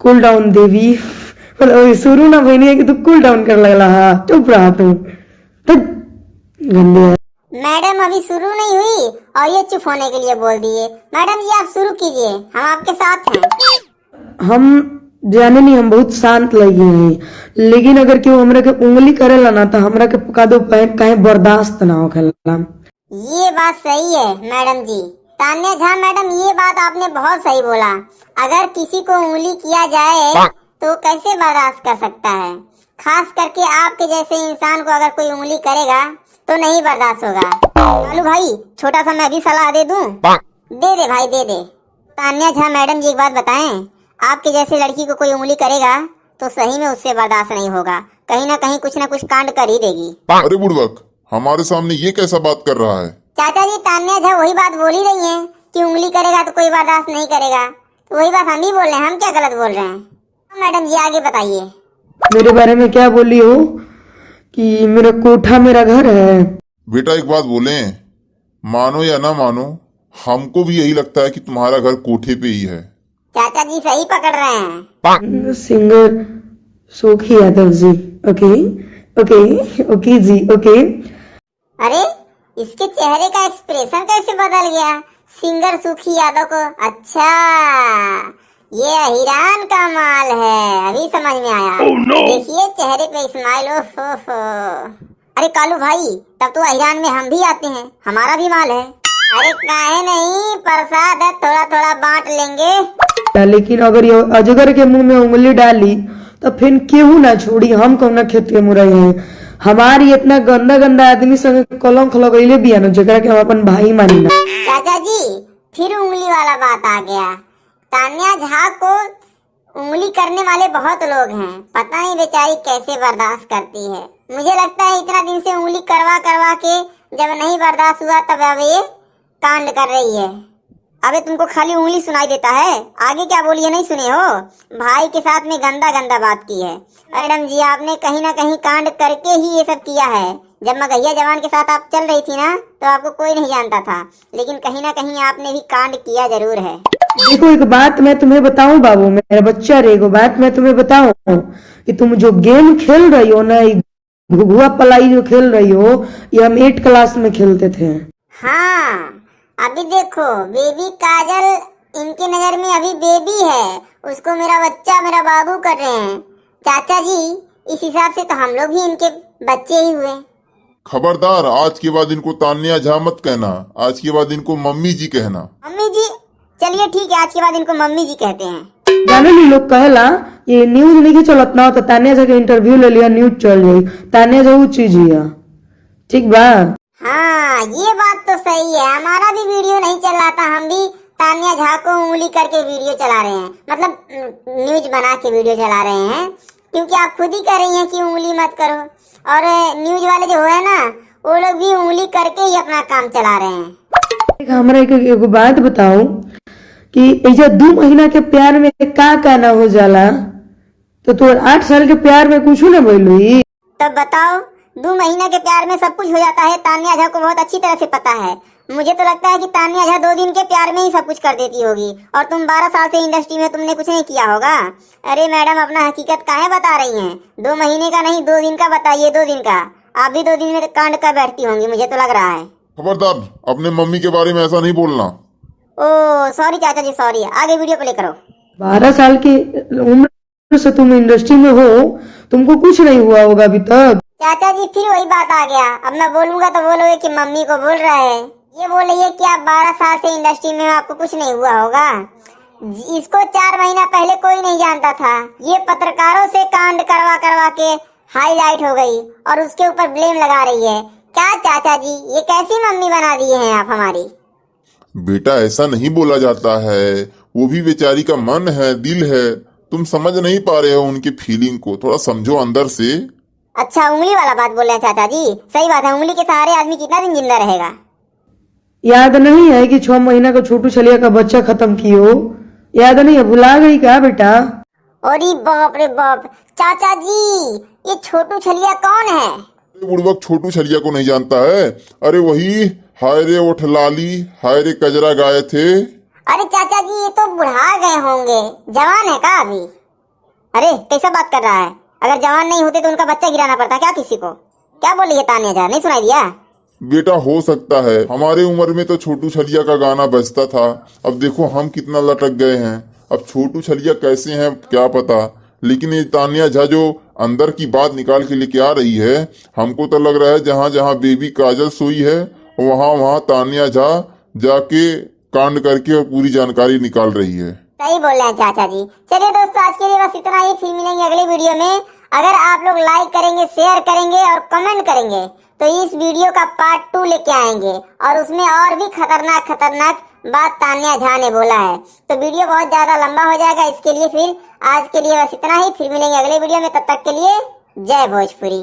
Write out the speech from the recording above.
Cool down देवी मतलब शुरू ना भइनी है कि तू कूल डाउन कर लगला। हाँ चुप रहा तू तो गंदी है। मैडम अभी शुरू नहीं हुई और ये चुप होने के लिए बोल दिए। मैडम जी आप शुरू कीजिए, हम आपके साथ हैं। हम जाने नहीं, हम बहुत शांत लगे हैं, लेकिन अगर क्यों हमरा के उंगली करेला ना तो हमरा के पका दो कहीं बर्दाश्त ना हो खेला। ये बात सही है मैडम जी। तान्या झा मैडम ये बात आपने बहुत सही बोला। अगर किसी को उंगली किया जाए तो कैसे बर्दाश्त कर सकता है, खास करके आपके जैसे इंसान को अगर कोई उंगली करेगा तो नहीं बर्दाश्त होगा। कालू भाई छोटा सा मैं भी सलाह दे दूं? दे दे भाई दे दे। तान्या झा मैडम जी एक बात बताएं, आपके जैसे लड़की को कोई उंगली करेगा तो सही में उससे बर्दाश्त नहीं होगा, कहीं ना कहीं कुछ ना कुछ कांड कर ही देगी। अरे बुड़बक, हमारे सामने ये कैसा बात कर रहा है? चाचा जी तान्या झा वही बात बोल ही रही है कि उंगली करेगा तो कोई बर्दाश्त नहीं करेगा, तो वही बात हम ही बोल रहे हैं, हम क्या गलत बोल रहे हैं? मैडम जी आगे बताइए। मेरे बारे में क्या बोली हो कि मेरा कोठा मेरा घर है? बेटा एक बात बोले, मानो या ना मानो, हमको भी यही लगता है कि तुम्हारा घर कोठे पे ही है। चाचा जी सही पकड़ रहे हैं। सिंगर सोखी Yadav ji. Okay okay okay जी ओके। अरे इसके चेहरे का एक्सप्रेशन कैसे बदल गया सिंगर सुखी यादव को? अच्छा ये अहिरान का माल है, अभी समझ में आया। देखिए चेहरे पे स्माइल। ओहो अरे कालू भाई तब तो अहिरान में हम भी आते हैं, हमारा भी माल है। अरे काहे नहीं, प्रसाद है, थोड़ा थोड़ा बांट लेंगे। लेकिन अगर ये अजगर के मुंह में उंगली डाली तो फिर केहू ना छोड़ी, हम कौन खेत के मुरई हैं। हमारी इतना गंदा गंदा आदमी संग कलंक लगैले बिया न जेकरा के हम अपन भाई मानी ना। चाचा जी फिर उंगली वाला बात आ गया। तान्या झा को उंगली करने वाले बहुत लोग हैं, पता नहीं बेचारी कैसे बर्दाश्त करती है। मुझे लगता है इतना दिन से उंगली करवा करवा के जब नहीं बर्दाश्त हुआ तब अब ये कांड कर रही है। अबे तुमको खाली उंगली सुनाई देता है, आगे क्या बोलिए नहीं सुने हो? भाई के साथ में गंदा गंदा बात की है। मैडम जी आपने कहीं ना कहीं कांड करके ही ये सब किया है। जब मगहिया जवान के साथ आप चल रही थी ना तो आपको कोई नहीं जानता था, लेकिन कहीं ना कहीं आपने भी कांड किया जरूर है। देखो एक बात मैं तुम्हें बताऊं बाबू, मेरा बच्चा रे, एक बात मैं तुम्हें बताऊं कि तुम जो गेम खेल रही हो ना, घुघुआ पलाई जो खेल रही हो, ये हम 8 क्लास में खेलते थे। हाँ अभी देखो बेबी काजल इनकी नजर में अभी बेबी है, उसको मेरा बच्चा मेरा बाबू कर रहे हैं। चाचा जी इस हिसाब से तो हम लोग भी इनके बच्चे ही हुए। खबरदार, आज के बाद इनको तान्या झा मत कहना, आज के बाद इनको मम्मी जी कहना। मम्मी जी चलिए ठीक है, आज के बाद इनको मम्मी जी कहते हैं। जाने ली लोग कहेला ये न्यूज नहीं चलत ना तो तान्या झा के इंटरव्यू ले लिया, न्यूज चल जाई। तान्या झा वो चीज है, ठीक बा? हाँ ये बात तो सही है, हमारा भी वीडियो नहीं चल रहा था, हम भी तान्या झा को उंगली करके वीडियो चला रहे हैं, मतलब न्यूज बना के वीडियो चला रहे हैं, क्योंकि आप खुद ही कह रही हैं कि उंगली मत करो। और न्यूज वाले जो है ना वो लोग भी उंगली करके ही अपना काम चला रहे हैं। हमरा एक बात बताओ कि ऐसा 2 महीना के प्यार में का ना हो जाला, तो तू 8 साल के प्यार में कुछ ना बोलुई? तब बताओ 2 महीने के प्यार में सब कुछ हो जाता है, तान्या झा को बहुत अच्छी तरह से पता है। मुझे तो लगता है कि तान्या झा 2 दिन के प्यार में ही सब कुछ कर देती होगी, और तुम 12 साल से इंडस्ट्री में तुमने कुछ नहीं किया होगा। अरे मैडम अपना हकीकत काहे बता रही हैं? 2 महीने का नहीं 2 दिन का बताइए, 2 दिन का। आप भी 2 दिन में कांड कर बैठती होंगी, मुझे तो लग रहा है। खबरदार, अपने मम्मी के बारे में ऐसा नहीं बोलना। ओ सॉरी चाचा जी सॉरी, आगे वीडियो प्ले करो। 12 साल की उम्र से तुम इंडस्ट्री में हो, तुमको कुछ नहीं हुआ होगा अभी तक। चाचा जी फिर वही बात आ गया, अब मैं बोलूंगा तो बोलोगे कि मम्मी को बोल रहा है। ये बोल रही है कि आप 12 साल से इंडस्ट्री में आपको कुछ नहीं हुआ होगा। इसको 4 महीना पहले कोई नहीं जानता था, ये पत्रकारों से कांड करवा करवा के हाईलाइट हो गई और उसके ऊपर ब्लेम लगा रही है। क्या चाचा जी ये कैसी मम्मी बना दी है आप हमारी? बेटा ऐसा नहीं बोला जाता है, वो भी बेचारी का मन है, दिल है, तुम समझ नहीं पा रहे हो उनकी फीलिंग को, थोड़ा समझो अंदर से। अच्छा उंगली वाला बात बोल रहे हैं चाचा जी, सही बात है, उंगली के सहारे आदमी कितना दिन जिंदा रहेगा? याद नहीं है कि 6 महीना का छोटू छलिया का बच्चा खत्म की हो? याद नहीं है, भुला गई क्या बेटा? अरे बाप रे बाप, चाचा जी ये छोटू छलिया कौन है? बुड़बक छोटू छलिया को नहीं जानता है? अरे वही हाय रे उठ लाली हाय रे कजरा गाए थे। अरे चाचा जी ये तो बुढ़ा गए होंगे, जवान है का अभी? अरे कैसा बात कर रहा है? अगर जवान नहीं होते तो उनका बच्चा गिराना पड़ता क्या किसी को? क्या बोल रही है तान्या झा, नहीं सुनाई दिया? बेटा हो सकता है, हमारे उम्र में तो छोटू छलिया का गाना बजता था। अब देखो हम कितना लटक गए हैं। अब छोटू छलिया कैसे हैं क्या पता, लेकिन ये तान्या झा जो अंदर की बात निकाल के लेके आ रही है, हमको तो लग रहा है जहां जहां बेबी काजल सोई है वहां वहां तान्या झा जाके कांड करके और पूरी जानकारी निकाल रही है। सही बोल रहे हैं चाचा जी। चलिए दोस्तों, आज के लिए बस इतना ही। फिर मिलेंगे अगले वीडियो में। अगर आप लोग लाइक करेंगे, शेयर करेंगे और कमेंट करेंगे तो इस वीडियो का पार्ट 2 लेके आएंगे और उसमें और भी खतरनाक बात तान्या झा ने बोला है। तो वीडियो बहुत ज्यादा लंबा हो जाएगा, इसके लिए फिर आज के लिए बस इतना ही। फिर मिलेंगे अगले वीडियो में, तब तक के लिए जय भोजपुरी।